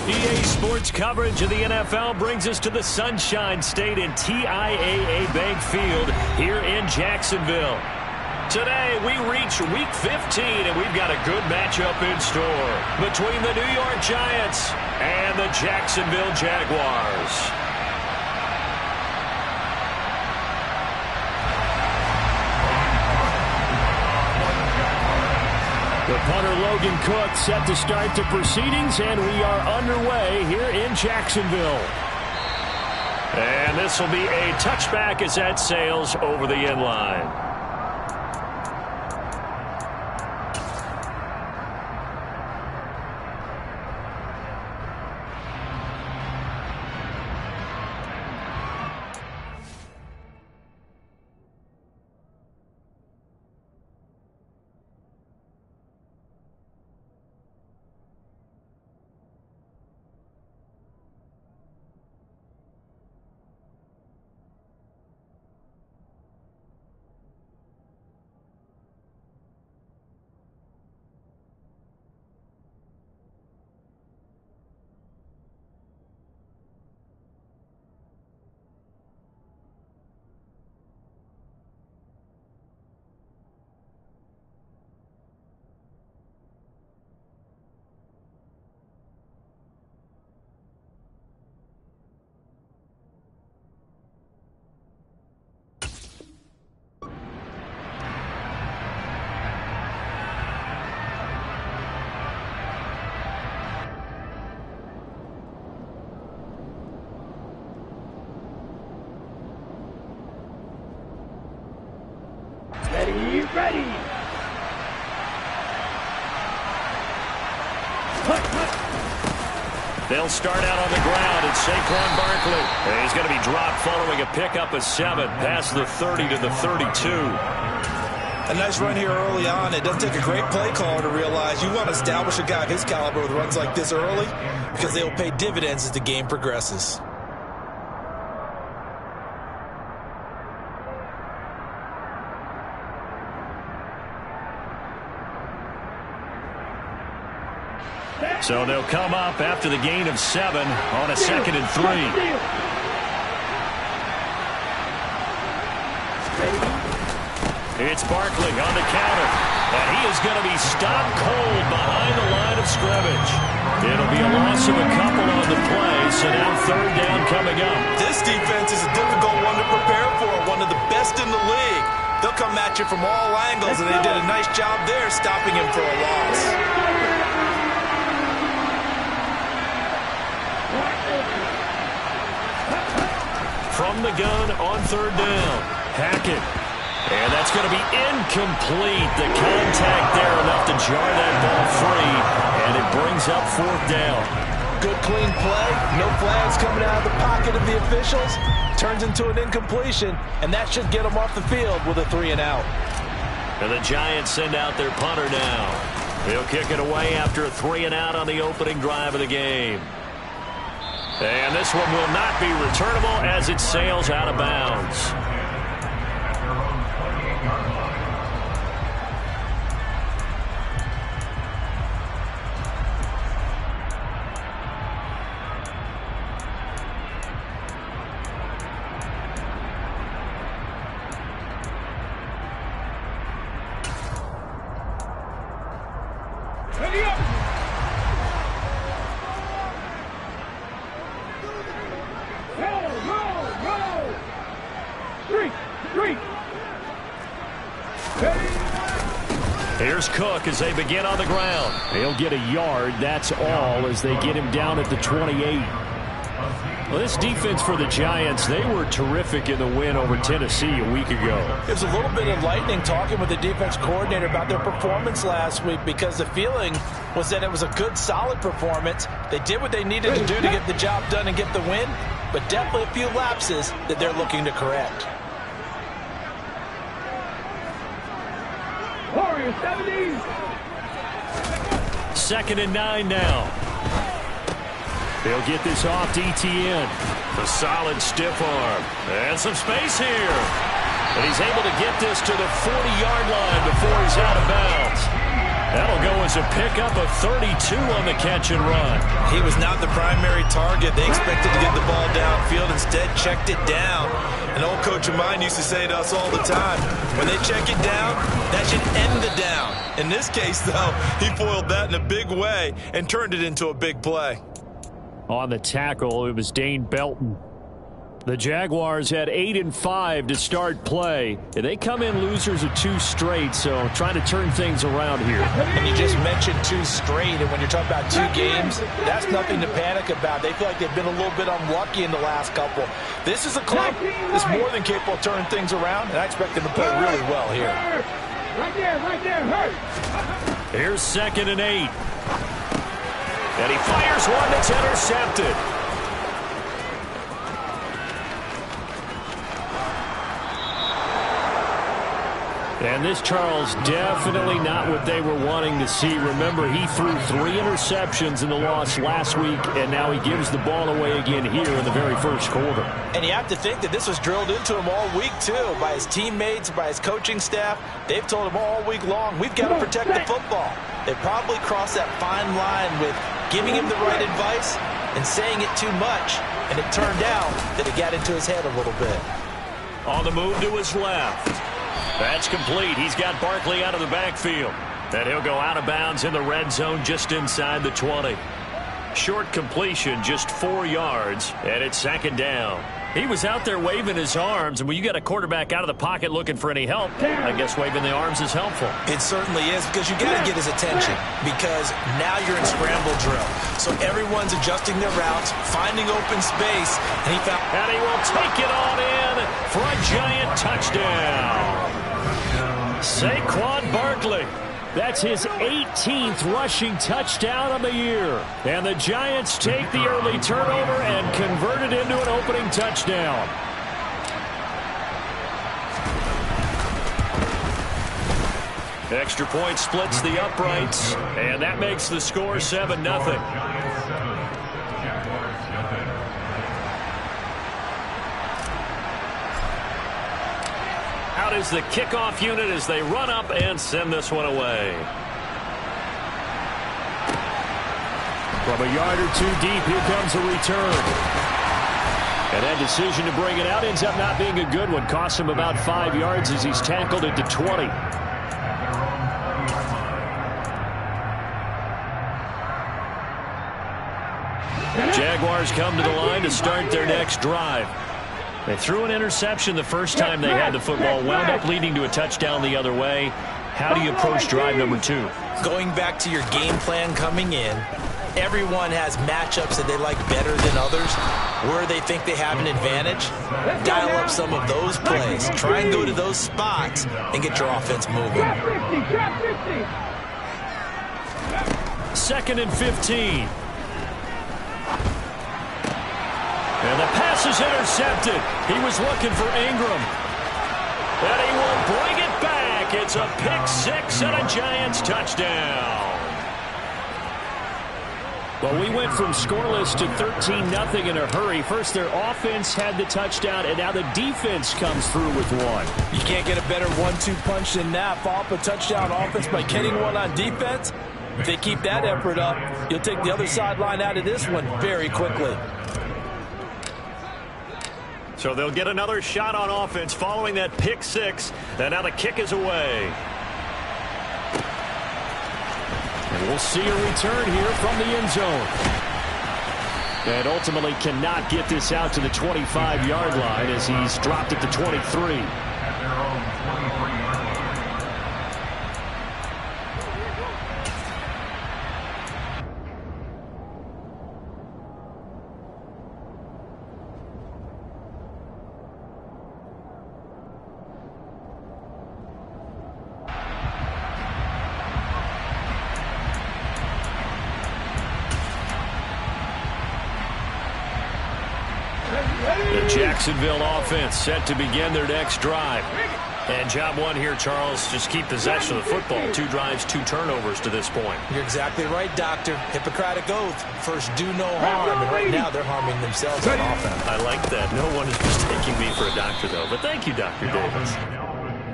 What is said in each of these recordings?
EA Sports coverage of the NFL brings us to the Sunshine State in TIAA Bank Field here in Jacksonville. Today, we reach Week 15, and we've got a good matchup in store between the New York Giants and the Jacksonville Jaguars. The punter Logan Cook set to start the proceedings, and we are underway here in Jacksonville. And this will be a touchback as that sails over the end line. Ready. They'll start out on the ground, and Saquon Barkley. He's going to be dropped following a pickup of 7 past the 30 to the 32. A nice run here early on. It doesn't take a great play caller to realize you want to establish a guy of his caliber with runs like this early because they will pay dividends as the game progresses. So they'll come up after the gain of 7 on a 2nd and 3. It's Barkley on the counter, and he is going to be stopped cold behind the line of scrimmage. It'll be a loss of a couple on the play, so now 3rd down coming up. This defense is a difficult one to prepare for, one of the best in the league. They'll come at you from all angles, and they did a nice job there stopping him for a loss. From the gun on 3rd down. Hackett. And that's going to be incomplete. The contact there enough to jar that ball free. And it brings up 4th down. Good clean play. No flags coming out of the pocket of the officials. Turns into an incompletion. And that should get them off the field with a 3 and out. And the Giants send out their punter now. They'll kick it away after a 3 and out on the opening drive of the game. And this one will not be returnable as it sails out of bounds. Ready up. Here's Cook as they begin on the ground. He'll get a yard, that's all, as they get him down at the 28. Well, this defense for the Giants, they were terrific in the win over Tennessee a week ago. It was a little bit enlightening talking with the defense coordinator about their performance last week because the feeling was that it was a good, solid performance. They did what they needed to do to get the job done and get the win, but definitely a few lapses that they're looking to correct. Warriors 70. 2nd and 9 now. They'll get this off to ETN. The solid stiff arm. And some space here. And he's able to get this to the 40-yard line before he's out of bounds. That'll go as a pickup of 32 on the catch and run. He was not the primary target. They expected to get the ball downfield. Instead, checked it down. An old coach of mine used to say to us all the time, when they check it down, that should end the down. In this case, though, he foiled that in a big way and turned it into a big play. On the tackle, it was Dane Belton. The Jaguars had 8-5 to start play. They come in losers of 2 straight, so trying to turn things around here. And you just mentioned 2 straight, and when you're talking about 2 games, that's nothing to panic about. They feel like they've been a little bit unlucky in the last couple. This is a club that's more than capable of turning things around, and I expect them to play really well here. Right there, hurt. Here's 2nd and 8. And he fires one that's intercepted. And this, Charles, definitely not what they were wanting to see. Remember, he threw 3 interceptions in the loss last week, and now he gives the ball away again here in the very first quarter. And you have to think that this was drilled into him all week, too, by his teammates, by his coaching staff. They've told him all week long, we've got to protect the football. They probably crossed that fine line with giving him the right advice and saying it too much, and it turned out that it got into his head a little bit. On the move to his left. That's complete. He's got Barkley out of the backfield. And he'll go out of bounds in the red zone just inside the 20. Short completion, just 4 yards, and it's 2nd down. He was out there waving his arms, and when you got a quarterback out of the pocket looking for any help, I guess waving the arms is helpful. It certainly is, because you got to get his attention, because now you're in scramble drill. So everyone's adjusting their routes, finding open space, and he will take it on in for a giant touchdown. Saquon Barkley. That's his 18th rushing touchdown of the year. And the Giants take the early turnover and convert it into an opening touchdown. Extra point splits the uprights, and that makes the score 7-0. Out is the kickoff unit as they run up and send this one away. From a yard or 2 deep, here comes a return. And that decision to bring it out ends up not being a good one. Costs him about 5 yards as he's tackled at the 20. Jaguars come to the line to start their next drive. They threw an interception the first time they had the football, wound up leading to a touchdown the other way. How do you approach drive number 2? Going back to your game plan coming in, everyone has matchups that they like better than others, where they think they have an advantage. Dial up some of those plays. Try and go to those spots and get your offense moving. 2nd and 15. And the pass is intercepted. He was looking for Ingram. And he will bring it back. It's a pick-6 and a Giants touchdown. Well, we went from scoreless to 13-0 in a hurry. First, their offense had the touchdown, and now the defense comes through with one. You can't get a better 1-2 punch than that. Follow up a touchdown offense by getting one on defense. If they keep that effort up, you'll take the other sideline out of this one very quickly. So they'll get another shot on offense following that pick-6. And now the kick is away. And we'll see a return here from the end zone. And ultimately cannot get this out to the 25-yard line as he's dropped at the 23. The Jacksonville offense set to begin their next drive. And job 1 here, Charles, just keep possession of the football. 2 drives, 2 turnovers to this point. You're exactly right, Doctor. Hippocratic oath. First, do no harm. And right now, they're harming themselves on offense. I like that. No one is mistaking me for a doctor, though. But thank you, Dr. Davis.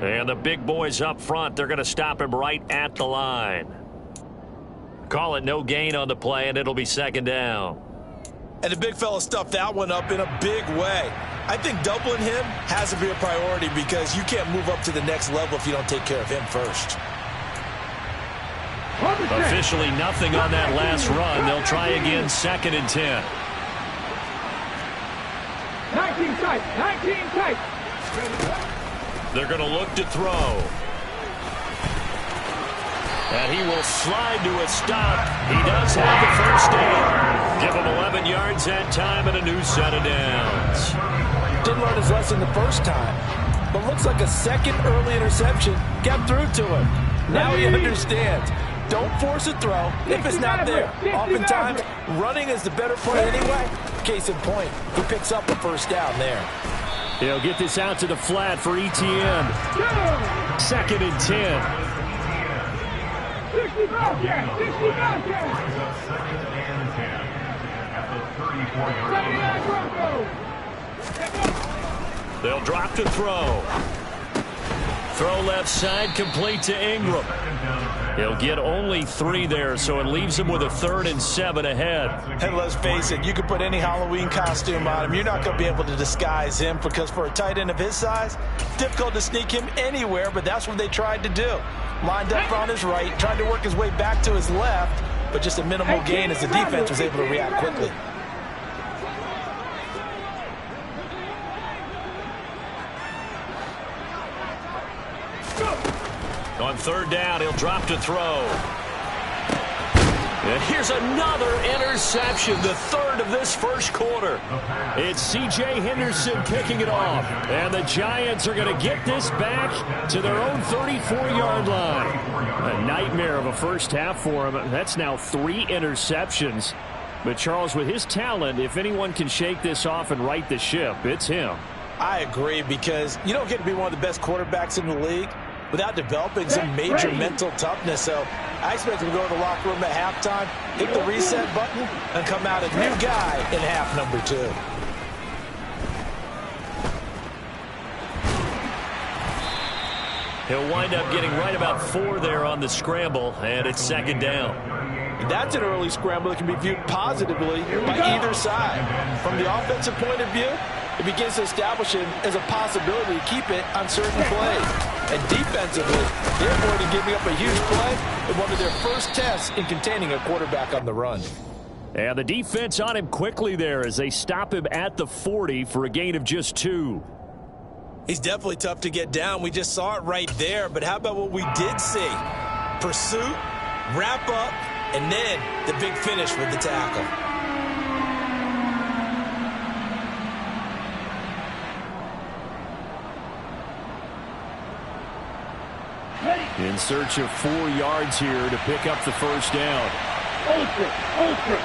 And the big boys up front, they're going to stop him right at the line. Call it no gain on the play, and it'll be second down. And the big fella stuffed that one up in a big way. I think doubling him has to be a priority because you can't move up to the next level if you don't take care of him first. Officially nothing on that last run. They'll try again, 2nd and 10. 19 tight, 19 tight. They're going to look to throw. And he will slide to a stop. He does have the first down. Give him 11 yards that time and a new set of downs. Didn't learn his lesson the first time, but looks like a second early interception got through to him. Now he understands. Don't force a throw if it's not there. Oftentimes, running is the better play anyway. Case in point, he picks up a first down there. He'll get this out to the flat for ETN. 2nd and 10. 65 yards, 65 yards. They'll drop to throw. Throw left side, complete to Ingram. He'll get only 3 there, so it leaves him with a 3rd and 7 ahead. And let's face it, you can put any Halloween costume on him. You're not going to be able to disguise him because for a tight end of his size, difficult to sneak him anywhere, but that's what they tried to do. Lined up on his right, tried to work his way back to his left, but just a minimal gain as the defense was able to react quickly. On 3rd down, he'll drop to throw. And here's another interception, the 3rd of this first quarter. It's C.J. Henderson picking it off. And the Giants are going to get this back to their own 34-yard line. A nightmare of a first half for him. That's now 3 interceptions. But Charles, with his talent, if anyone can shake this off and right the ship, it's him. I agree, because you don't get to be one of the best quarterbacks in the league without developing some major mental toughness. So I expect him to go to the locker room at halftime, hit the reset button, and come out a new guy in half number 2. He'll wind up getting right about 4 there on the scramble, and it's 2nd down. And that's an early scramble that can be viewed positively by either side. From the offensive point of view, it begins to establish him as a possibility to keep it on certain plays. And defensively, they're avoiding giving up a huge play in one of their first tests in containing a quarterback on the run. And the defense on him quickly there as they stop him at the 40 for a gain of just 2. He's definitely tough to get down. We just saw it right there. But how about what we did see? Pursuit, wrap up, and then the big finish with the tackle. In search of 4 yards here to pick up the first down. Ultra.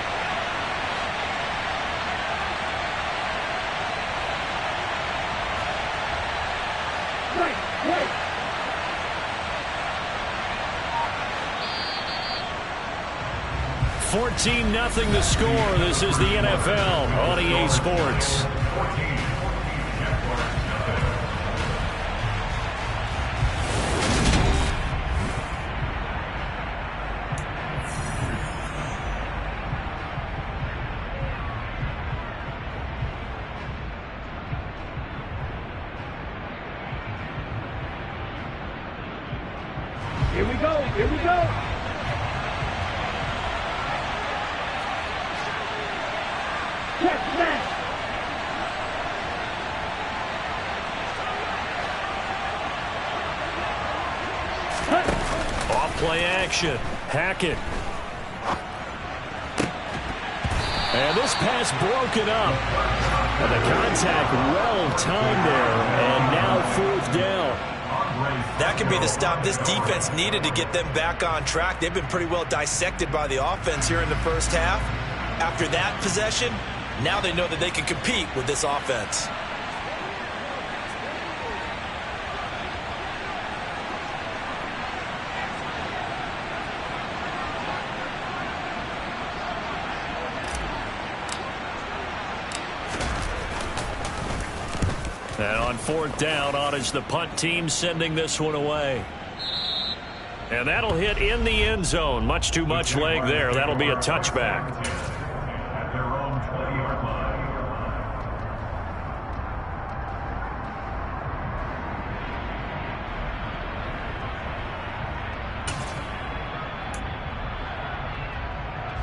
Right. 14-0 the score. This is the NFL on EA Sports. Here we go. Check that. Off play action. Hackett. And this pass broken up. And the contact well timed there. And now 4th down. That could be the stop this defense needed to get them back on track. They've been pretty well dissected by the offense here in the first half. After that possession, now they know that they can compete with this offense. And on 4th down, on is the punt team sending this one away. And that'll hit in the end zone. Much too much leg there. That'll be a touchback. At their own 20-yard line.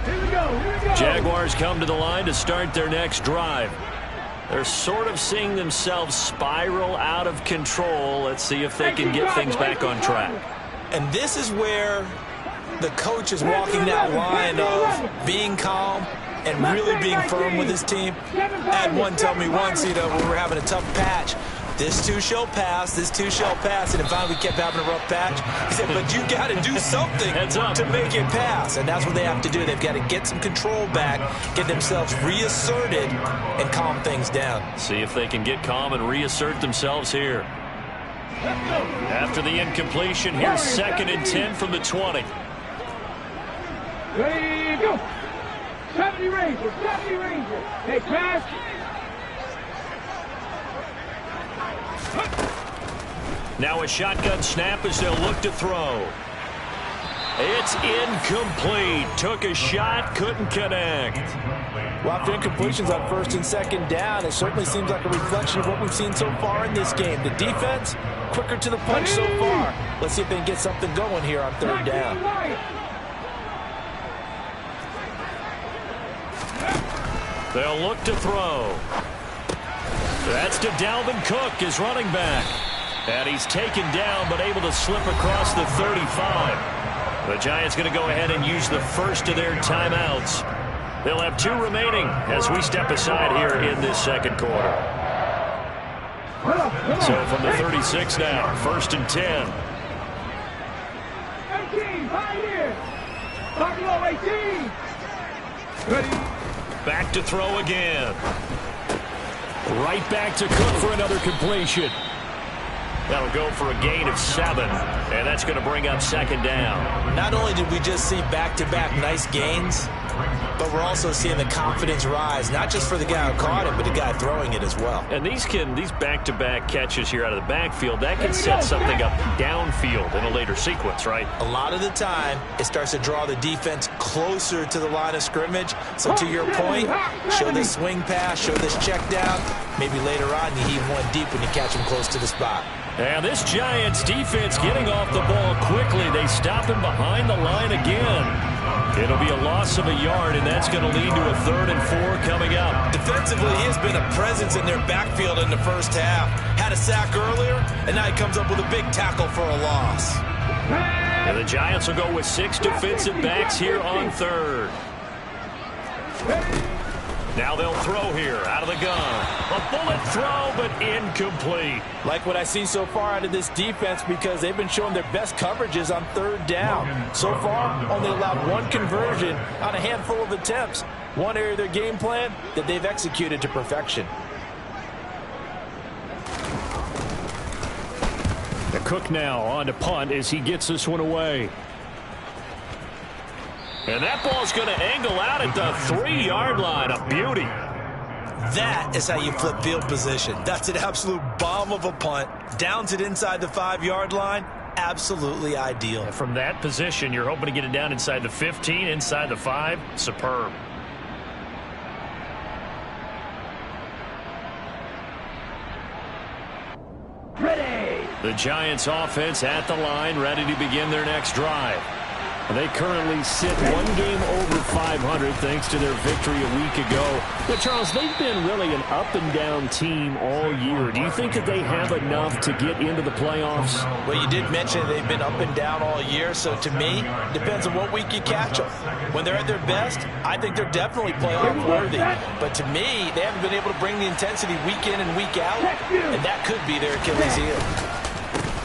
Here we go. Here we go. Jaguars come to the line to start their next drive. They're sort of seeing themselves spiral out of control. Let's see if they can get things back on track. And this is where the coach is walking that line of being calm and really being firm with his team. I had one tell me once, when we were having a tough patch, this too shall pass, this too shall pass, and finally we kept having a rough patch. He said, but you got to do something to make it pass, and that's what they have to do. They've got to get some control back, get themselves reasserted, and calm things down. See if they can get calm and reassert themselves here. After the incompletion, here's 2nd and 10 from the 20. Ready, go. 70 Rangers, 70 Rangers. Hey, pass. Now a shotgun snap as they'll look to throw. It's incomplete. Took a shot, couldn't connect. Well, after incompletions on 1st and 2nd down, it certainly seems like a reflection of what we've seen so far in this game. The defense, quicker to the punch so far. Let's see if they can get something going here on 3rd down. They'll look to throw. That's to Dalvin Cook, his running back. And he's taken down, but able to slip across the 35. The Giants going to go ahead and use the first of their timeouts. They'll have 2 remaining as we step aside here in this 2nd quarter. So from the 36 now, 1st and 10. 18, 5 here. Buffalo 18. Ready. Back to throw again. Right back to Cook for another completion. That'll go for a gain of 7, and that's going to bring up 2nd down. Not only did we just see back-to-back nice gains, but we're also seeing the confidence rise, not just for the guy who caught it, but the guy throwing it as well. And these back-to-back catches here out of the backfield, that can set something up downfield in a later sequence, right? A lot of the time, it starts to draw the defense closer to the line of scrimmage. So to your point, show this swing pass, show this check down. Maybe later on, you heave one deep when you catch him close to the spot. And this Giants defense getting off the ball quickly. They stop him behind the line again. It'll be a loss of a yard, and that's going to lead to a 3rd and 4 coming up. Defensively, he has been a presence in their backfield in the 1st half. Had a sack earlier, and now he comes up with a big tackle for a loss. And the Giants will go with 6 defensive backs here on 3rd. Now they'll throw here out of the gun. A bullet throw, but incomplete. Like what I see so far out of this defense because they've been showing their best coverages on 3rd down. So far, only allowed 1 conversion on a handful of attempts. One area of their game plan that they've executed to perfection. The Cook now on to punt as he gets this one away. And that ball's going to angle out at the 3-yard line. A beauty. That is how you flip field position. That's an absolute bomb of a punt. Downs it inside the 5-yard line. Absolutely ideal. And from that position, you're hoping to get it down inside the 15, inside the 5. Superb. Ready. The Giants offense at the line, ready to begin their next drive. They currently sit 1 game over 500 thanks to their victory a week ago. But, Charles, they've been really an up-and-down team all year. Do you think that they have enough to get into the playoffs? Well, you did mention they've been up and down all year, so to me, depends on what week you catch them. When they're at their best, I think they're definitely playoff-worthy. But to me, they haven't been able to bring the intensity week in and week out, and that could be their Achilles heel.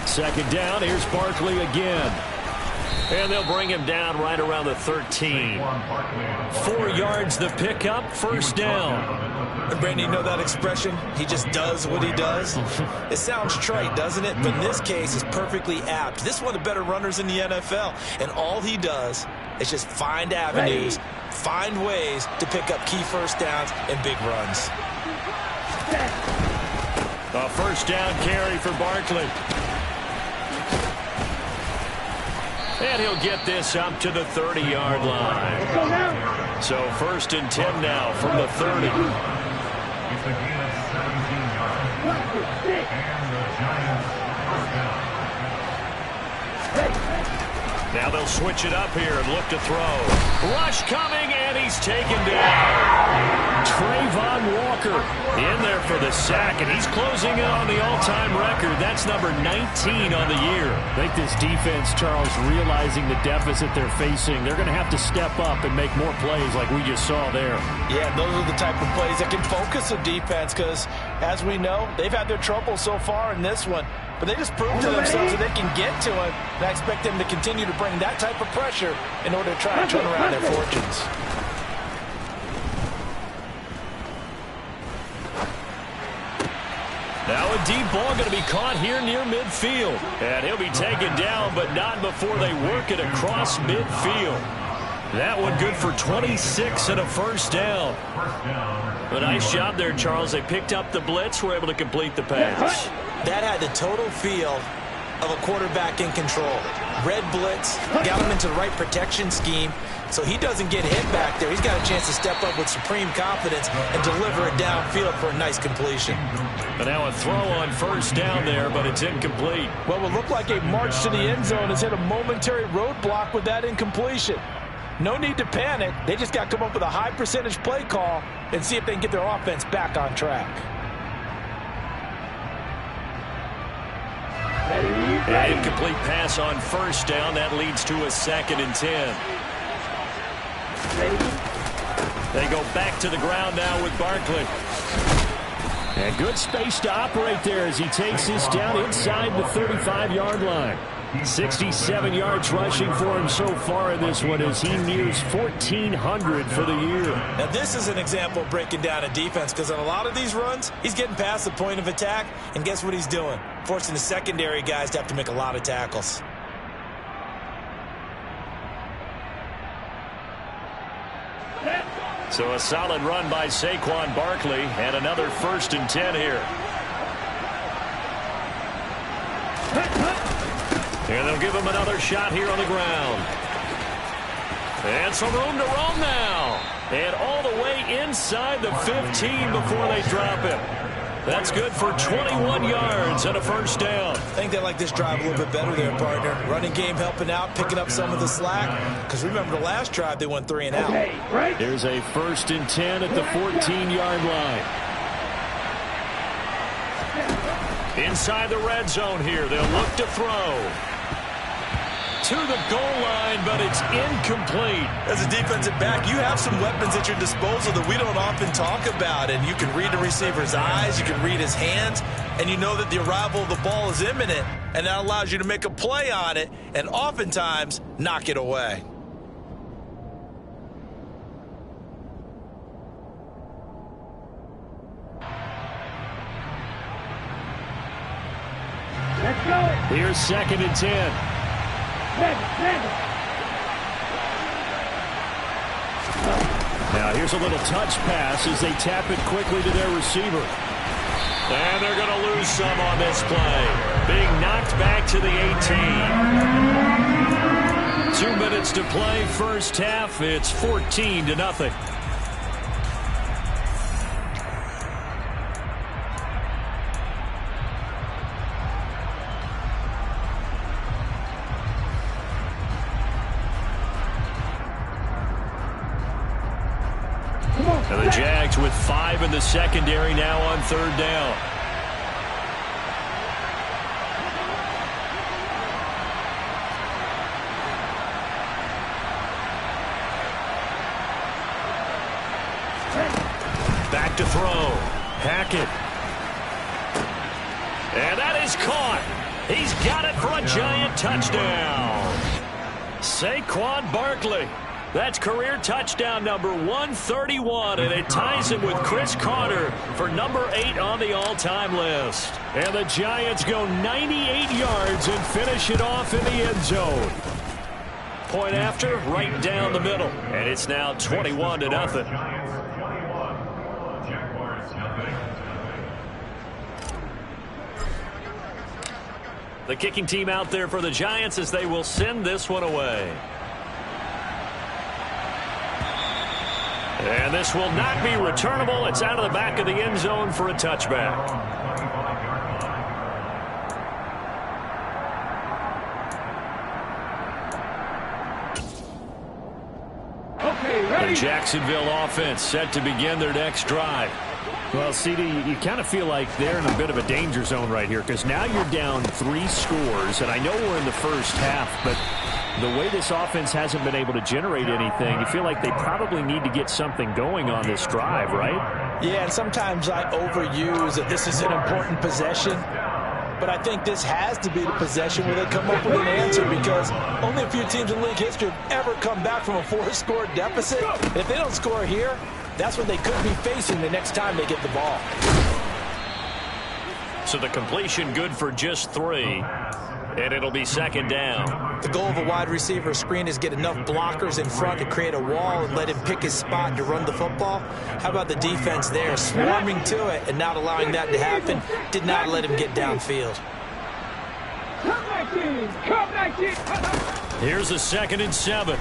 2nd down, here's Barkley again. And they'll bring him down right around the 13. 4 yards the pickup, 1st down. And Brandon, you know that expression? He just does what he does? It sounds trite, doesn't it? But in this case, it's perfectly apt. This is one of the better runners in the NFL. And all he does is just find avenues, find ways to pick up key 1st downs and big runs. A 1st down carry for Barkley. And he'll get this up to the 30-yard line. So 1st and 10 now from the 30. It's a gain of 17 yards. And the Giants first down. Now they'll switch it up here and look to throw. Rush coming, and he's taken down. Trayvon Walker in there for the sack, and he's closing in on the all-time record. That's number 19 on the year. I think this defense, Charles, realizing the deficit they're facing, they're going to have to step up and make more plays like we just saw there. Yeah, those are the type of plays that can focus a defense because, as we know, they've had their trouble so far in this one. But they just proved to themselves that they can get to it, and I expect them to continue to bring that type of pressure in order to try and turn around their fortunes. Now a deep ball going to be caught here near midfield. And he'll be taken down, but not before they work it across midfield. That one good for 26 and a first down. A nice job there, Charles. They picked up the blitz, were able to complete the pass. That had the total feel of a quarterback in control. Red blitz, got him into the right protection scheme, so he doesn't get hit back there. He's got a chance to step up with supreme confidence and deliver it downfield for a nice completion. But now a throw on first down there, but it's incomplete. What would look like a march to the end zone has hit a momentary roadblock with that incompletion. No need to panic. They just got to come up with a high percentage play call and see if they can get their offense back on track. An incomplete pass on first down. That leads to a 2nd and 10. They go back to the ground now with Barkley. And good space to operate there as he takes this down inside the 35-yard line. 67 yards rushing for him so far in this one as he nears 1,400 for the year. Now this is an example of breaking down a defense because on a lot of these runs, he's getting past the point of attack, and guess what he's doing? Forcing the secondary guys to have to make a lot of tackles. So a solid run by Saquon Barkley, and another 1st and 10 here. And they'll give him another shot here on the ground. And some room to roam now. And all the way inside the 15 before they drop him. That's good for 21 yards and a first down. I think they like this drive a little bit better there, partner. Running game helping out, picking up some of the slack. Because remember the last drive, they went 3 and out. There's a 1st and 10 at the 14-yard line. Inside the red zone here, they'll look to throw. To the goal line, but it's incomplete. As a defensive back, you have some weapons at your disposal that we don't often talk about. And you can read the receiver's eyes, you can read his hands, and you know that the arrival of the ball is imminent. And that allows you to make a play on it and oftentimes knock it away. Let's go. Here's 2nd and 10. Now here's a little touch pass as they tap it quickly to their receiver. And they're going to lose some on this play. Being knocked back to the 18. 2 minutes to play, first half. It's 14-0. And the Jags with 5 in the secondary now on 3rd down. Back to throw. Hackett. And that is caught. He's got it for a giant touchdown. Saquon Barkley. That's career touchdown number 131, and it ties him with Chris Carter for number 8 on the all-time list. And the Giants go 98 yards and finish it off in the end zone. Point after, right down the middle, and it's now 21-0. Giants 21, Jaguars nothing. The kicking team out there for the Giants as they will send this one away. And this will not be returnable. It's out of the back of the end zone for a touchback. The Jacksonville offense set to begin their next drive. Well, CD, you kind of feel like they're in a bit of a danger zone right here because now you're down 3 scores, and I know we're in the first half, but the way this offense hasn't been able to generate anything, you feel like they probably need to get something going on this drive, right? Yeah, and sometimes I overuse that this is an important possession. But I think this has to be the possession where they come up with an answer because only a few teams in league history have ever come back from a 4-score deficit. And if they don't score here, that's what they could be facing the next time they get the ball. So the completion good for just 3, and it'll be second down. The goal of a wide receiver screen is get enough blockers in front to create a wall and let him pick his spot to run the football. How about the defense there, swarming to it and not allowing that to happen? Did not let him get downfield. Here's a 2nd and 7.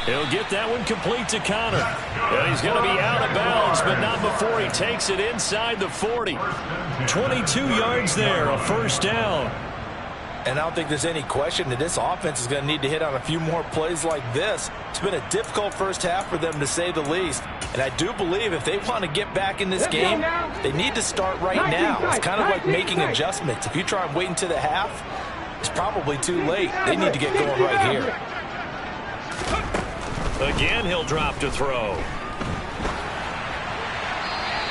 He'll get that one complete to Connor. And he's going to be out of bounds, but not before he takes it inside the 40. 22 yards there, a first down. And I don't think there's any question that this offense is going to need to hit on a few more plays like this. It's been a difficult first half for them, to say the least. And I do believe if they want to get back in this game, they need to start right now. It's kind of like making adjustments. If you try and wait until the half, it's probably too late. They need to get going right here. Again, he'll drop to throw.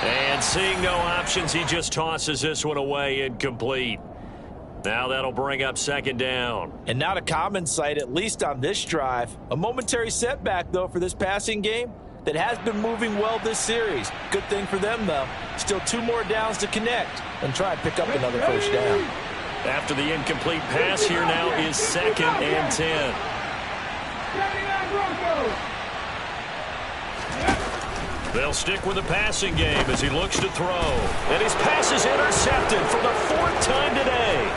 And seeing no options, he just tosses this one away, incomplete. Now that'll bring up second down. And not a common sight, at least on this drive. A momentary setback, though, for this passing game that has been moving well this series. Good thing for them, though. Still 2 more downs to connect and try and pick up another first down. After the incomplete pass, here now is 2nd and 10. They'll stick with the passing game as he looks to throw. And his pass is intercepted for the 4th time today.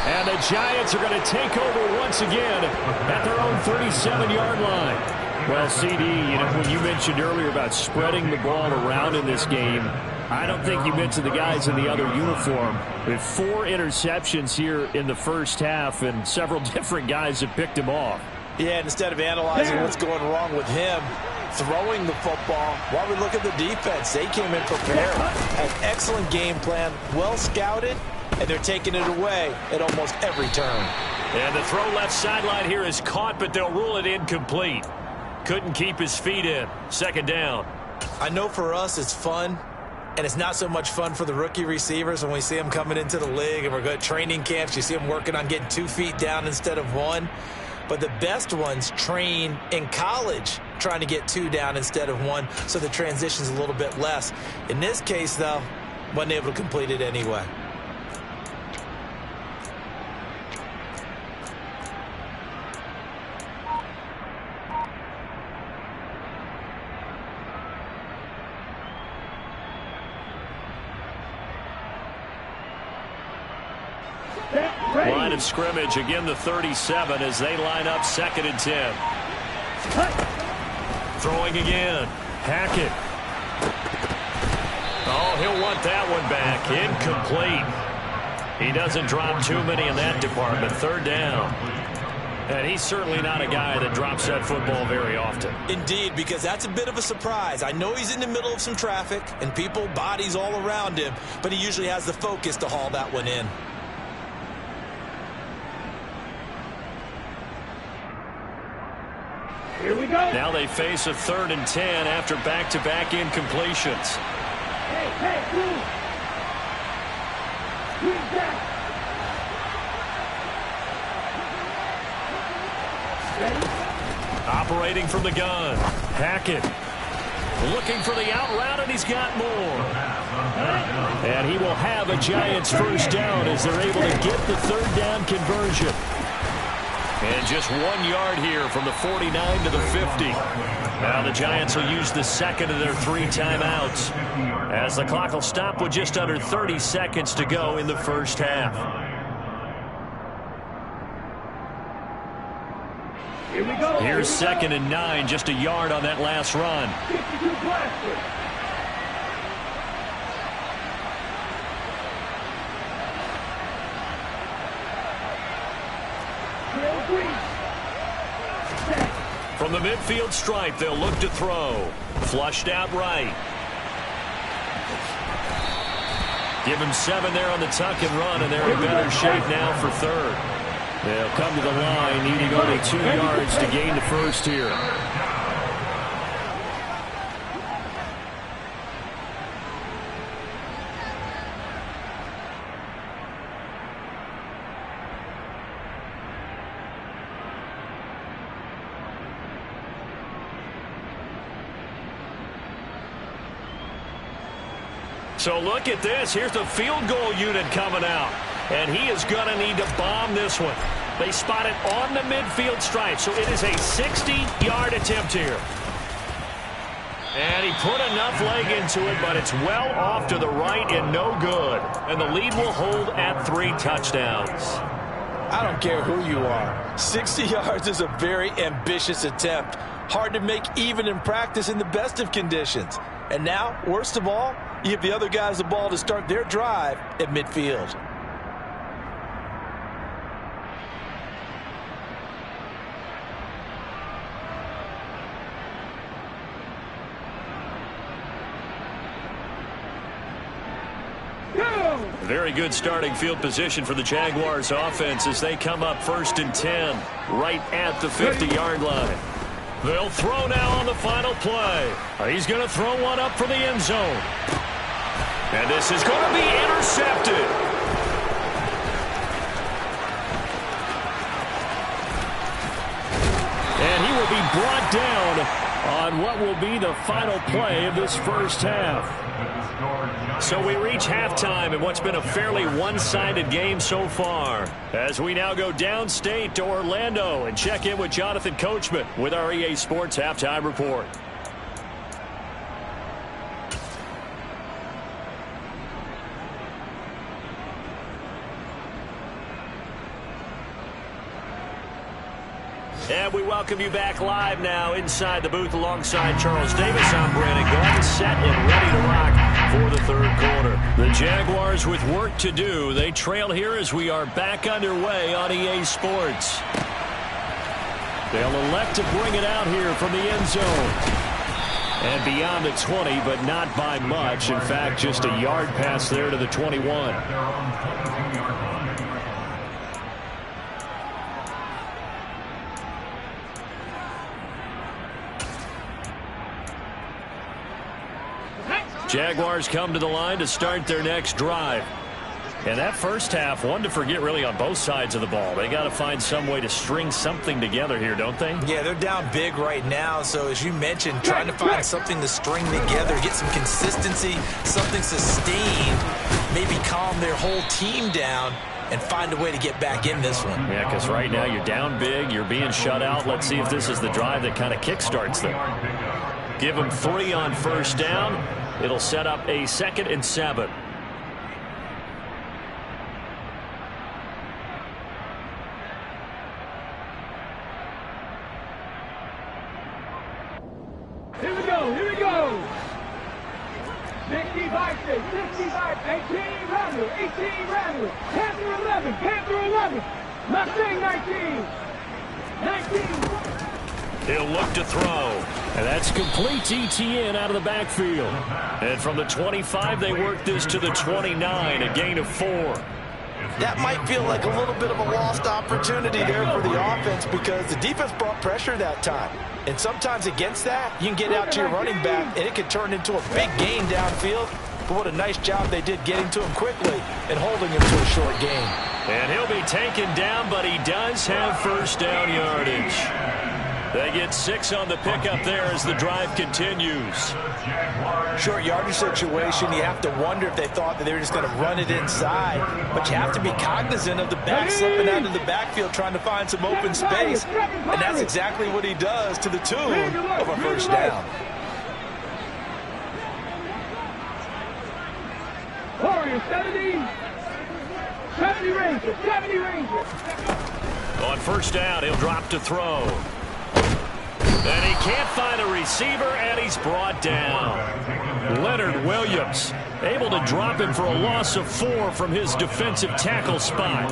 And the Giants are going to take over once again at their own 37-yard line. Well, CD, you know, when you mentioned earlier about spreading the ball around in this game, I don't think you mentioned the guys in the other uniform. With 4 interceptions here in the first half, and several different guys have picked him off. Yeah, instead of analyzing what's going wrong with him, throwing the football, while we look at the defense, they came in prepared. An excellent game plan, well scouted, and they're taking it away at almost every turn. And the throw left sideline here is caught, but they'll rule it incomplete. Couldn't keep his feet in. Second down. I know for us it's fun, and it's not so much fun for the rookie receivers when we see them coming into the league and we're going to training camps. You see them working on getting 2 feet down instead of 1. But the best ones train in college trying to get 2 down instead of 1, so the transition's a little bit less. In this case, though, wasn't able to complete it anyway. Line of scrimmage, again the 37 as they line up 2nd and 10. Throwing again. Hackett. Oh, he'll want that one back. Incomplete. He doesn't drop too many in that department. 3rd down. And he's certainly not a guy that drops that football very often. Indeed, because that's a bit of a surprise. I know he's in the middle of some traffic and people, bodies all around him, but he usually has the focus to haul that one in. Here we go. Now they face a 3rd and 10 after back-to-back incompletions. Hey, move. Move back. Operating from the gun. Hackett looking for the out route, and he's got more. And he will have a Giants first down as they're able to get the 3rd down conversion. And just 1 yard here from the 49 to the 50. Now the Giants will use the second of their 3 timeouts, as the clock will stop with just under 30 seconds to go in the first half. Here we go. Here's 2nd and 9, just a yard on that last run. 52 blaster. From the midfield stripe, they'll look to throw. Flushed out right. Give him 7 there on the tuck and run, and they're in better shape now for 3rd. They'll come to the line, needing only 2 yards to gain the first here. So look at this. Here's the field goal unit coming out. And he is going to need to bomb this one. They spot it on the midfield stripe. So it is a 60-yard attempt here. And he put enough leg into it, but it's well off to the right and no good. And the lead will hold at 3 touchdowns. I don't care who you are. 60 yards is a very ambitious attempt. Hard to make even in practice in the best of conditions. And now, worst of all, you give the other guys the ball to start their drive at midfield. Very good starting field position for the Jaguars offense as they come up 1st and 10 right at the 50-yard line. They'll throw now on the final play. He's going to throw one up for the end zone. And this is going to be intercepted. And he will be brought down on what will be the final play of this first half. So we reach halftime in what's been a fairly one-sided game so far, as we now go downstate to Orlando and check in with Jonathan Coachman with our EA Sports Halftime Report. And we welcome you back live now inside the booth alongside Charles Davis. I'm Brandon Gordon, set and ready to rock for the 3rd quarter. The Jaguars with work to do. They trail here as we are back underway on EA Sports. They'll elect to bring it out here from the end zone. And beyond the 20, but not by much. In fact, just a yard pass there to the 21. Jaguars come to the line to start their next drive. And that first half, one to forget really on both sides of the ball. They got to find some way to string something together here, don't they? Yeah, they're down big right now. So as you mentioned, trying to find something to string together, get some consistency, something sustained, maybe calm their whole team down and find a way to get back in this one. Yeah, because right now you're down big, you're being shut out. Let's see if this is the drive that kind of kickstarts them. Give them 3 on first down. It'll set up a 2nd and 7. Here we go. 65, 65, 18, Rattler, 18, Rattler, Panther 11, Mustang 19. He'll look to throw. And that's complete ETN out of the backfield. And from the 25, they work this to the 29, a gain of 4. That might feel like a little bit of a lost opportunity there for the offense because the defense brought pressure that time. And sometimes against that, you can get out to your running back, and it can turn into a big gain downfield. But what a nice job they did getting to him quickly and holding him to a short gain. And he'll be taken down, but he does have first down yardage. They get 6 on the pickup there as the drive continues. Short yardage situation, you have to wonder if they thought that they were just going to run it inside. But you have to be cognizant of the back slipping out of the backfield trying to find some open space. And that's exactly what he does to the tune of a first down. Warriors, 70 Rangers, 70 Rangers. On first down, he'll drop to throw. And he can't find a receiver, and he's brought down. Leonard Williams able to drop him for a loss of 4 from his defensive tackle spot.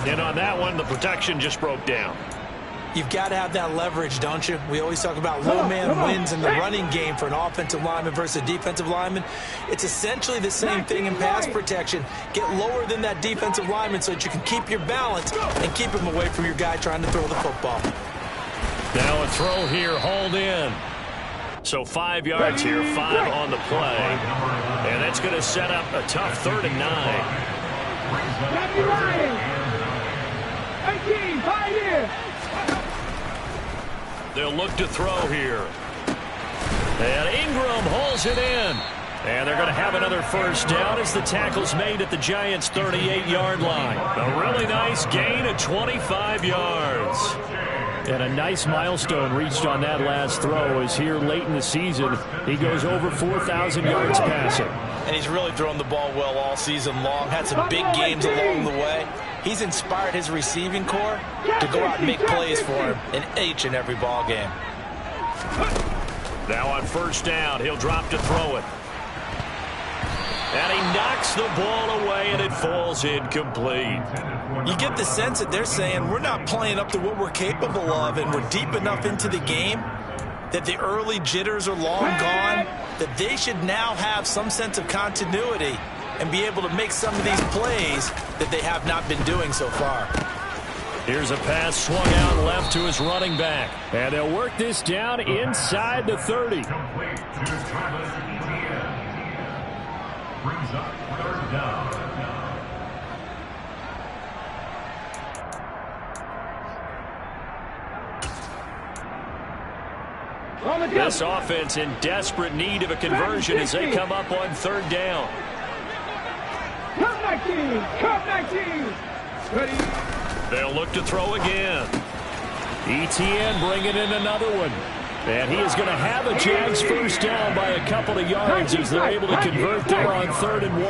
And on that one, the protection just broke down. You've got to have that leverage, don't you? We always talk about low man wins in the running game for an offensive lineman versus a defensive lineman. It's essentially the same thing in pass protection. Get lower than that defensive lineman so that you can keep your balance and keep him away from your guy trying to throw the football. Now a throw here, hauled in. So 5 yards here, 5 on the play. And that's going to set up a tough 3rd and 9. 18, 5 here. They'll look to throw here. And Ingram hauls it in. And they're going to have another first down as the tackle's made at the Giants' 38-yard line. A really nice gain of 25 yards. And a nice milestone reached on that last throw as here late in the season, he goes over 4,000 yards passing. And he's really thrown the ball well all season long. Had some big games along the way. He's inspired his receiving corps to go out and make plays for him in each and every ball game. Now on first down, he'll drop to throw it. And he knocks the ball away, and it falls incomplete. You get the sense that they're saying we're not playing up to what we're capable of, and we're deep enough into the game that the early jitters are long gone, that they should now have some sense of continuity and be able to make some of these plays that they have not been doing so far. Here's a pass swung out left to his running back. And they'll work this down inside the 30. Brings up 3rd down. This offense in desperate need of a conversion as they come up on 3rd down. Come 19, come 19. Ready. They'll look to throw again. ETN bringing in another one. And he is going to have a Jags first down by a couple of yards as they're able to convert there on 3rd and 1.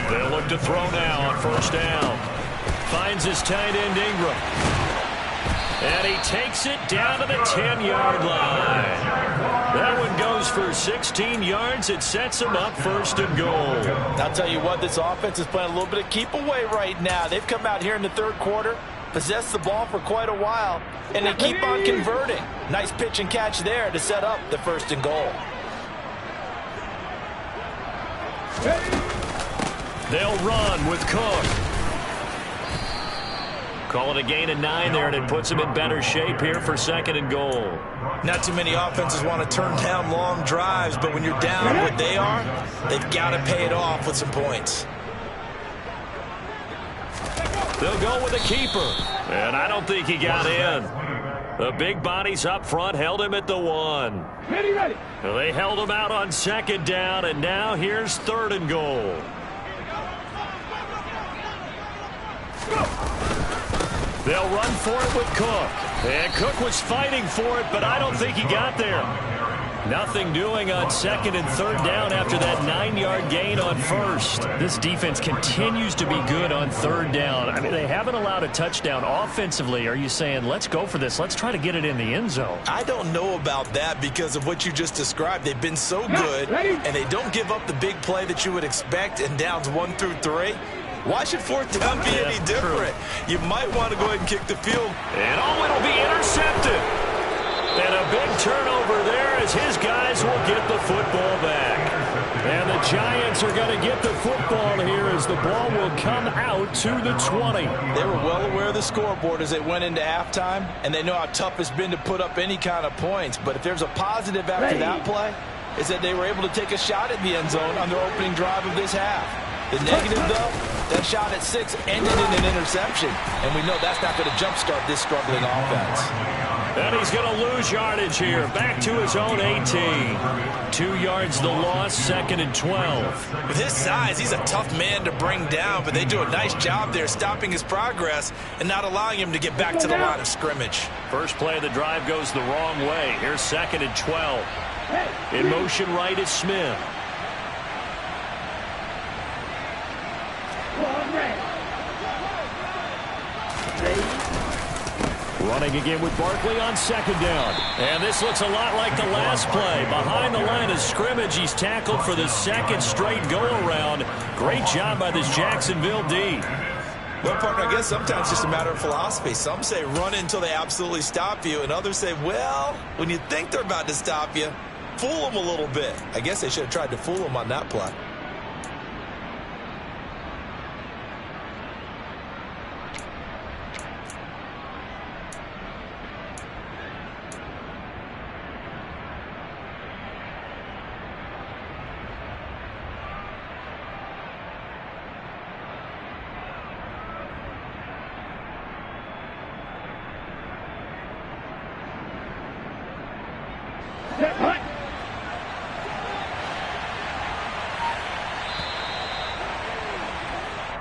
They'll look to throw now on first down. Finds his tight end Ingram. And he takes it down to the 10-yard line. That one goes for 16 yards. It sets him up 1st and goal. I'll tell you what, this offense is playing a little bit of keep away right now. They've come out here in the 3rd quarter, possessed the ball for quite a while, and they keep on converting. Nice pitch and catch there to set up the 1st and goal. They'll run with Cook. Call it a gain of 9 there, and it puts them in better shape here for 2nd and goal. Not too many offenses want to turn down long drives, but when you're down what they are, they've got to pay it off with some points. They'll go with a keeper, and I don't think he got in. The big bodies up front held him at the 1. Ready. Well, they held him out on 2nd down, and now here's 3rd and goal. They'll run for it with Cook. And Cook was fighting for it, but I don't think he got there. Nothing doing on 2nd and 3rd down after that 9-yard gain on 1st. This defense continues to be good on 3rd down. I mean, they haven't allowed a touchdown offensively. Are you saying, let's go for this? Let's try to get it in the end zone. I don't know about that because of what you just described. They've been so good, and they don't give up the big play that you would expect in downs 1 through 3. Why should 4th down be any different? You might want to go ahead and kick the field. And it'll be intercepted. And a big turnover there as his guys will get the football back. And the Giants are going to get the football here as the ball will come out to the 20. They were well aware of the scoreboard as they went into halftime, and they know how tough it's been to put up any kind of points. But if there's a positive after that play, is that they were able to take a shot at the end zone on their opening drive of this half. The negative, though, That shot at 6 ended in an interception, and we know that's not going to jumpstart this struggling offense. And he's going to lose yardage here. Back to his own 18. 2 yards the loss, 2nd and 12. With his size, he's a tough man to bring down, but they do a nice job there stopping his progress and not allowing him to get back to the line of scrimmage. First play of the drive goes the wrong way. Here's 2nd and 12. In motion right is Smith. Running again with Barkley on 2nd down. And this looks a lot like the last play. Behind the line of scrimmage, he's tackled for the 2nd straight go-around. Great job by this Jacksonville D. Well, partner, I guess sometimes it's just a matter of philosophy. Some say run until they absolutely stop you, and others say, well, when you think they're about to stop you, fool them a little bit. I guess they should have tried to fool them on that play.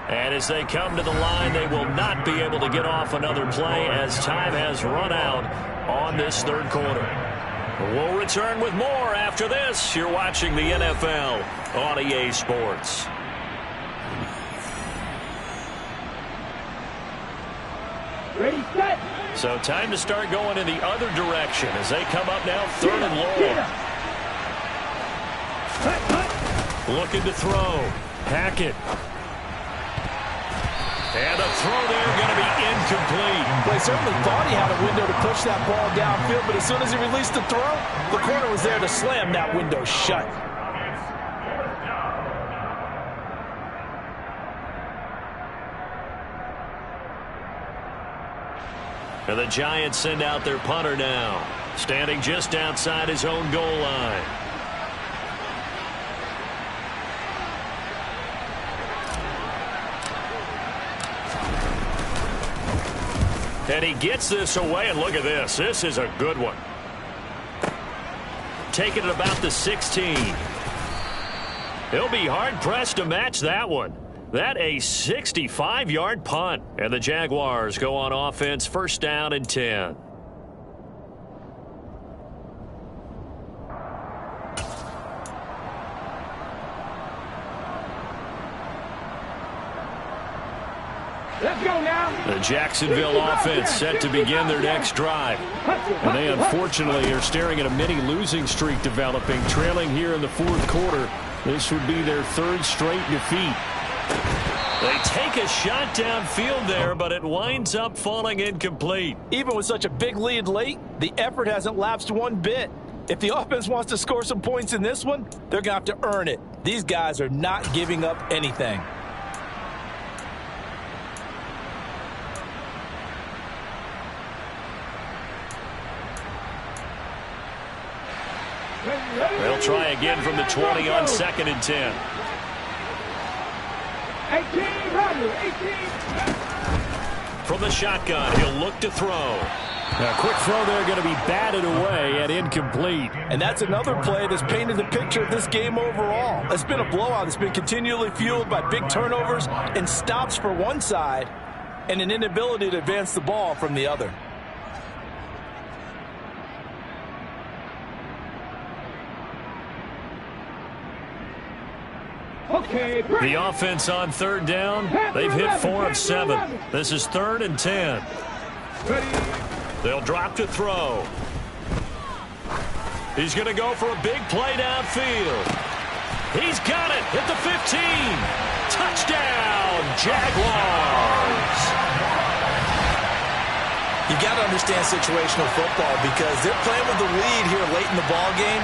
And as they come to the line, they will not be able to get off another play as time has run out on this 3rd quarter. We'll return with more after this. You're watching the NFL on EA Sports. Ready, set. So time to start going in the other direction as they come up now 3rd and long. Looking to throw. Hackett. And the throw there going to be incomplete. Well, he certainly thought he had a window to push that ball downfield, but as soon as he released the throw, the corner was there to slam that window shut. And the Giants send out their punter now, standing just outside his own goal line. And he gets this away, and look at this. This is a good one. Taking it about the 16. He'll be hard-pressed to match that one. That a 65-yard punt. And the Jaguars go on offense, 1st down and 10. Let's go now. The Jacksonville offense set to begin their next drive. And they unfortunately are staring at a mini losing streak developing, trailing here in the 4th quarter. This would be their 3rd straight defeat. They take a shot downfield there, but it winds up falling incomplete. Even with such a big lead late, the effort hasn't lapsed one bit. If the offense wants to score some points in this one, they're going to have to earn it. These guys are not giving up anything. They'll try again from the 20 on 2nd and 10. 18, 18. From the shotgun, he'll look to throw. A quick throw there going to be batted away and incomplete. And that's another play that's painted the picture of this game overall. It's been a blowout that's been continually fueled by big turnovers and stops for one side and an inability to advance the ball from the other. Okay, the offense on 3rd down, they've hit 4 of 7. This is 3rd and 10. They'll drop to throw. He's going to go for a big play downfield. He's got it at the 15. Touchdown, Jaguars. You got to understand situational football because they're playing with the lead here late in the ball game.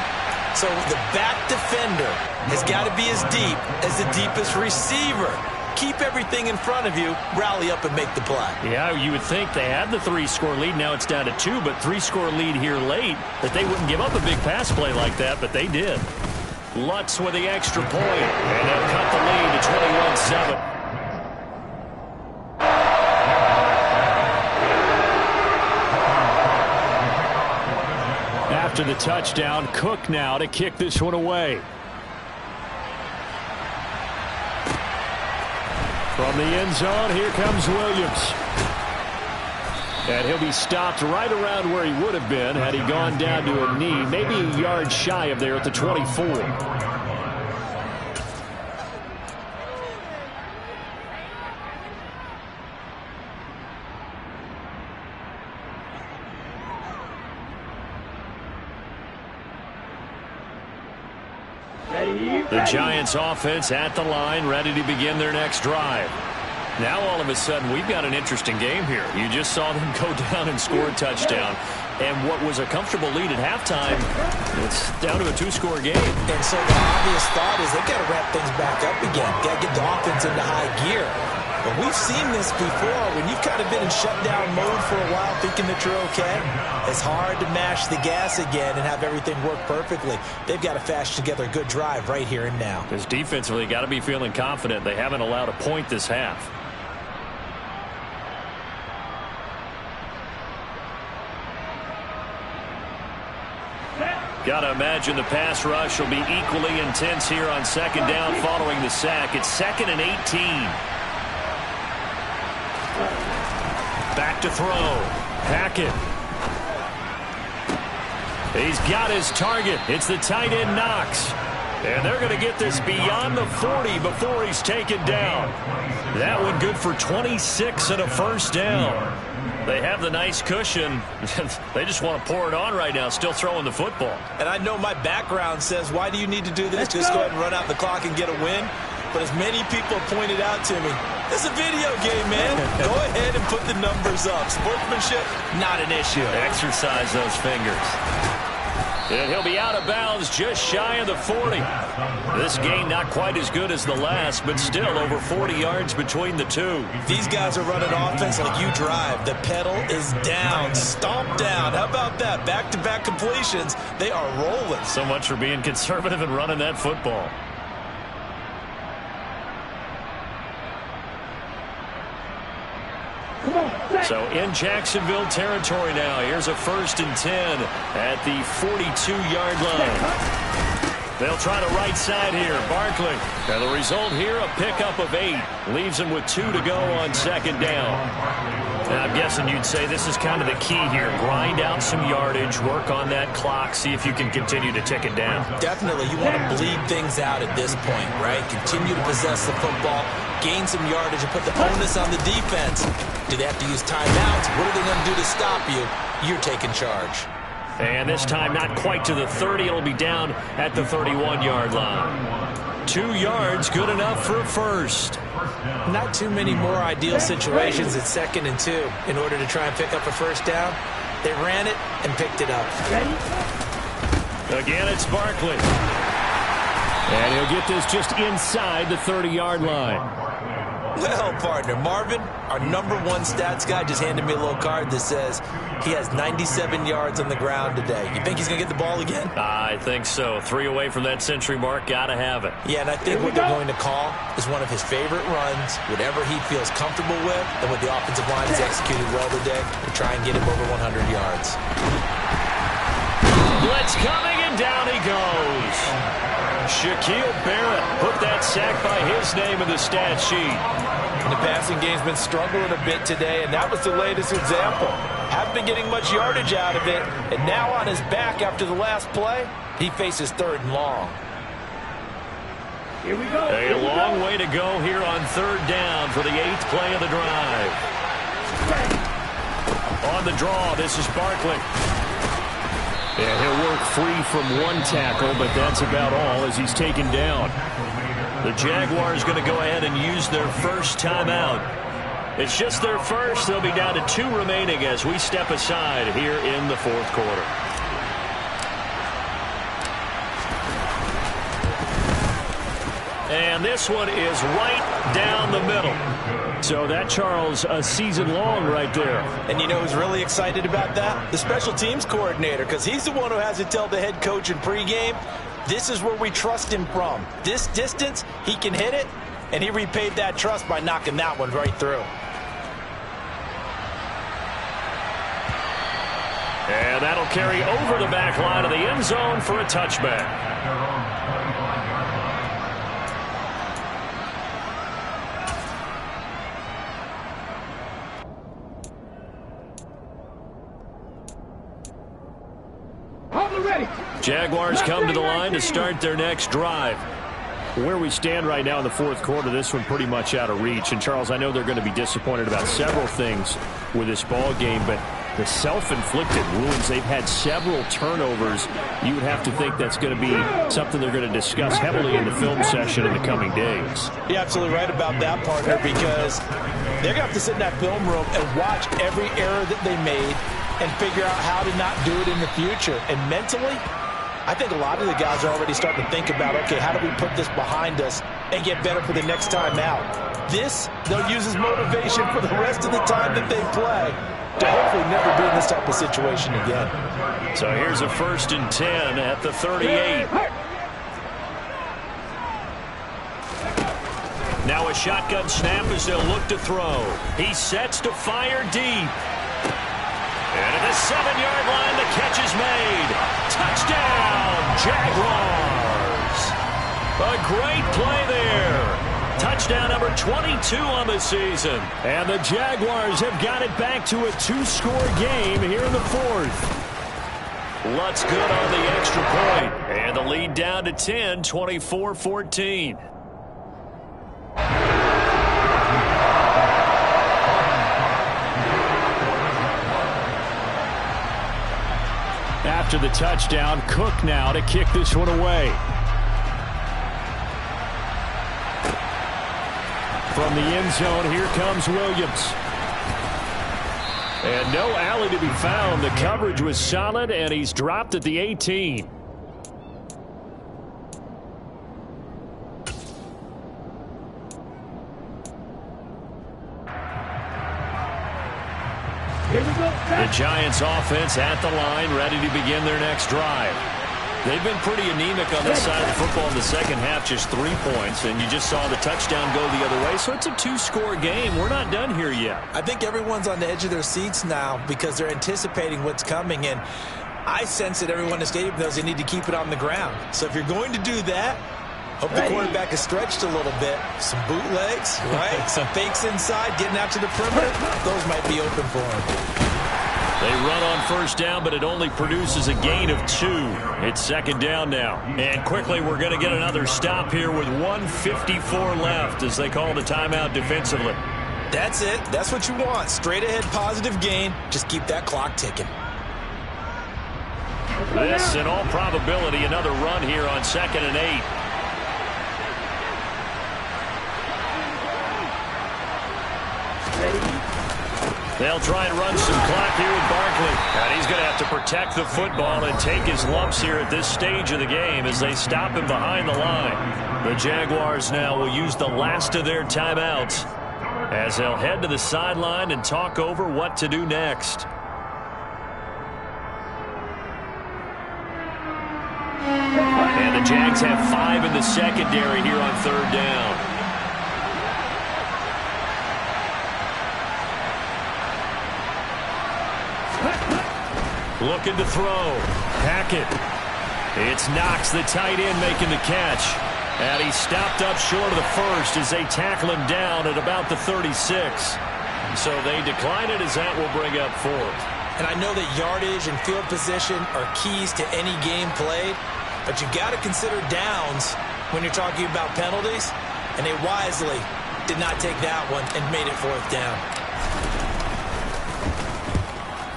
So the back defender has got to be as deep as the deepest receiver. Keep everything in front of you, rally up and make the play. Yeah, you would think they had the 3-score lead. Now it's down to 2, but 3-score lead here late, that they wouldn't give up a big pass play like that, but they did. Lutz with the extra point, and they'll cut the lead to 21-7. after the touchdown. Cook now to kick this one away. From the end zone, here comes Williams. And he'll be stopped right around where he would have been had he gone down to a knee, maybe a yard shy of there at the 24. The Giants offense at the line, ready to begin their next drive. Now all of a sudden we've got an interesting game here. You just saw them go down and score a touchdown. And what was a comfortable lead at halftime, it's down to a two-score game. And so the obvious thought is they've got to ramp things back up again. Got to get the offense into high gear. But we've seen this before. When you've kind of been in shutdown mode for a while thinking that you're okay, it's hard to mash the gas again and have everything work perfectly. They've got to fashion together a good drive right here and now. Because defensively, got to be feeling confident. They haven't allowed a point this half. Got to imagine the pass rush will be equally intense here on second down following the sack. It's 2nd and 18. Back to throw. Hackett. He's got his target. It's the tight end Knox. And they're going to get this beyond the 40 before he's taken down. That one good for 26 and a first down. They have the nice cushion. They just want to pour it on right now, still throwing the football. And I know my background says, why do you need to do this? Just go ahead and run out the clock and get a win. But as many people have pointed out to me, this is a video game, man. Go ahead and put the numbers up. Sportsmanship, not an issue. Exercise those fingers. And he'll be out of bounds just shy of the 40. This game not quite as good as the last, but still over 40 yards between the two. These guys are running offense like you drive. The pedal is down, stomp down. How about that? Back-to-back completions. They are rolling. So much for being conservative and running that football. So in Jacksonville territory now. Here's a 1st and 10 at the 42-yard line. They'll try the right side here. Barkley. And the result here, a pickup of 8. Leaves them with 2 to go on second down. And I'm guessing you'd say this is kind of the key here. Grind out some yardage, work on that clock, see if you can continue to tick it down. Definitely. You want to bleed things out at this point, right? Continue to possess the football, gain some yardage, and put the onus on the defense. Do they have to use timeouts? What are they going to do to stop you? You're taking charge. And this time not quite to the 30. It'll be down at the 31-yard line. 2 yards, good enough for a first. Not too many more ideal situations at 2nd and 2 in order to try and pick up a first down. They ran it and picked it up. Again, it's Barkley. And he'll get this just inside the 30-yard line. Well, partner, Marvin, our #1 stats guy, just handed me a little card that says he has 97 yards on the ground today. You think he's going to get the ball again? I think so. 3 away from that century mark. Got to have it. Yeah, and I think what they're going to call is one of his favorite runs, whatever he feels comfortable with, and what the offensive line has executed well today, to try and get him over 100 yards. Blitz coming, and down he goes. Shaquille Barrett put that sack by his name in the stat sheet. And the passing game's been struggling a bit today, and that was the latest example. Haven't been getting much yardage out of it, and now on his back after the last play, he faces 3rd and long. Here we go. A long way to go here on 3rd down for the 8th play of the drive. On the draw, this is Barkley. Yeah, he'll work free from 1 tackle, but that's about all as he's taken down. The Jaguars going to go ahead and use their first timeout. It's just their first. They'll be down to 2 remaining as we step aside here in the 4th quarter. And this one is right down the middle. So that, Charles, a season long right there. And you know who's really excited about that? The special teams coordinator, because he's the one who has to tell the head coach in pregame, this is where we trust him from. This distance, he can hit it, and he repaid that trust by knocking that one right through. And that That'll carry over the back line of the end zone for a touchback. Jaguars come to the line to start their next drive. Where we stand right now in the fourth quarter, this one pretty much out of reach. And, Charles, I know they're going to be disappointed about several things with this ball game, but the self-inflicted wounds, they've had several turnovers. You would have to think that's going to be something they're going to discuss heavily in the film session in the coming days. You're absolutely right about that, partner, because they're going to have to sit in that film room and watch every error that they made and figure out how to not do it in the future. And mentally, I think a lot of the guys are already starting to think about, okay, how do we put this behind us and get better for the next time out? This, they'll use as motivation for the rest of the time that they play to hopefully never be in this type of situation again. So here's a 1st and 10 at the 38. Now a shotgun snap as they'll look to throw. He sets to fire deep. And at the 7-yard line, the catch is made. Touchdown, Jaguars. A great play there. Touchdown number 22 on the season. And the Jaguars have got it back to a 2-score game here in the fourth. Lutz good on the extra point. And the lead down to 10, 24-14. After the touchdown, Cook now to kick this one away. From the end zone, here comes Williams. And no alley to be found. The coverage was solid, and he's dropped at the 18. The Giants offense at the line, ready to begin their next drive. They've been pretty anemic on this side of the football in the second half, just 3 points, and you just saw the touchdown go the other way, so it's a 2-score game. We're not done here yet. I think everyone's on the edge of their seats now because they're anticipating what's coming, and I sense that everyone in the stadium knows they need to keep it on the ground. So if you're going to do that, hope the quarterback is stretched a little bit. Some bootlegs, right? Some fakes inside, getting out to the perimeter. Those might be open for him. They run on 1st down, but it only produces a gain of 2. It's 2nd down now. And quickly, we're going to get another stop here with 1:54 left as they call the timeout defensively. That's it. That's what you want. Straight ahead positive gain. Just keep that clock ticking. This, in all probability, another run here on 2nd and 8. They'll try and run some clock here with Barkley. And he's going to have to protect the football and take his lumps here at this stage of the game as they stop him behind the line. The Jaguars now will use the last of their timeouts as they'll head to the sideline and talk over what to do next. And the Jags have 5 in the secondary here on 3rd down. Looking to throw. Hackett. It's Knox, the tight end, making the catch. And he stopped up short of the first as they tackle him down at about the 36. So they decline it as that will bring up 4th. And I know that yardage and field position are keys to any game played, but you've got to consider downs when you're talking about penalties. And they wisely did not take that one and made it 4th down.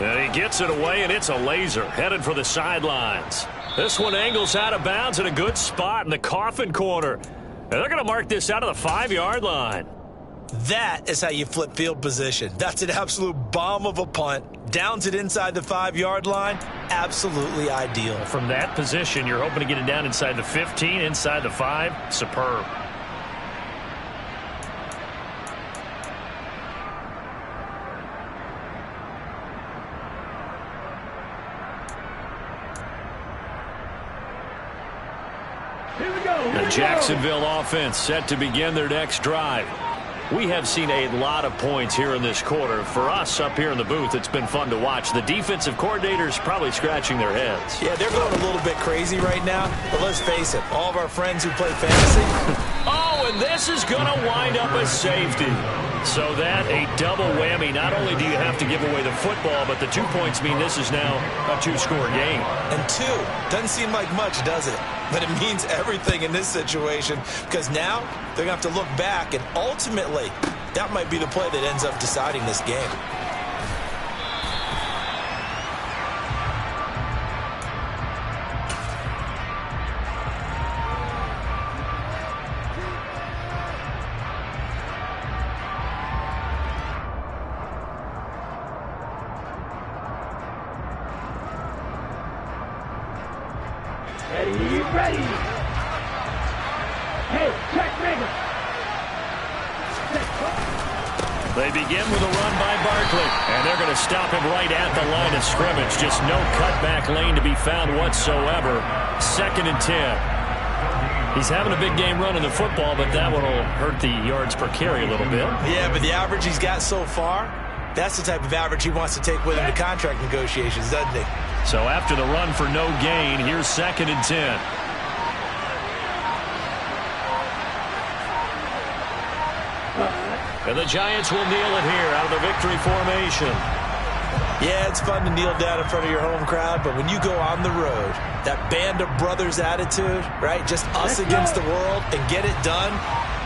And he gets it away, and it's a laser headed for the sidelines. This one angles out of bounds in a good spot in the coffin corner. And they're going to mark this out of the 5-yard line. That is how you flip field position. That's an absolute bomb of a punt. Downs it inside the 5-yard line. Absolutely ideal. From that position, you're hoping to get it down inside the 15, inside the 5. Superb. The Jacksonville offense set to begin their next drive. We have seen a lot of points here in this quarter. For us up here in the booth, it's been fun to watch. The defensive coordinators probably scratching their heads. Yeah, they're going a little bit crazy right now. But let's face it, all of our friends who play fantasy. Oh, and this is going to wind up a safety. So that, a double whammy. Not only do you have to give away the football, but the 2 points mean this is now a 2-score game. And 2 doesn't seem like much, does it? But it means everything in this situation, because now they're going to have to look back, and ultimately, that might be the play that ends up deciding this game. Ready. Hey, check, nigga. They begin with a run by Barkley, and they're going to stop him right at the line of scrimmage. Just no cutback lane to be found whatsoever. 2nd and 10. He's having a big game running the football, but that one will hurt the yards per carry a little bit. Yeah, but the average he's got so far, that's the type of average he wants to take with him to contract negotiations, doesn't he? So after the run for no gain, here's 2nd and 10. And the Giants will kneel it here out of the victory formation. Yeah, it's fun to kneel down in front of your home crowd, but when you go on the road, that band of brothers attitude, right? Just us against the world and get it done.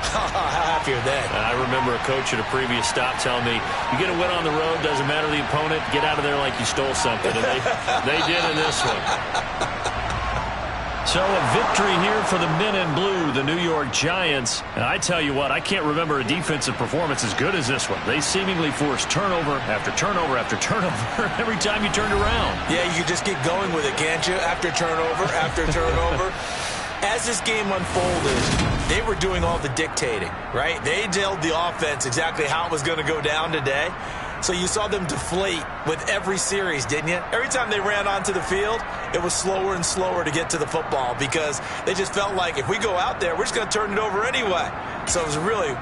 How happy are they? I remember a coach at a previous stop telling me, you get a win on the road, doesn't matter the opponent, get out of there like you stole something. And they did in this one. So a victory here for the men in blue, the New York Giants. And I tell you what, I can't remember a defensive performance as good as this one. They seemingly forced turnover after turnover after turnover every time you turned around. Yeah, you just keep going with it, can't you? After turnover, after turnover. As this game unfolded, they were doing all the dictating, right? They told the offense exactly how it was going to go down today. So you saw them deflate with every series, didn't you? Every time they ran onto the field, it was slower and slower to get to the football because they just felt like if we go out there, we're just going to turn it over anyway. So it was really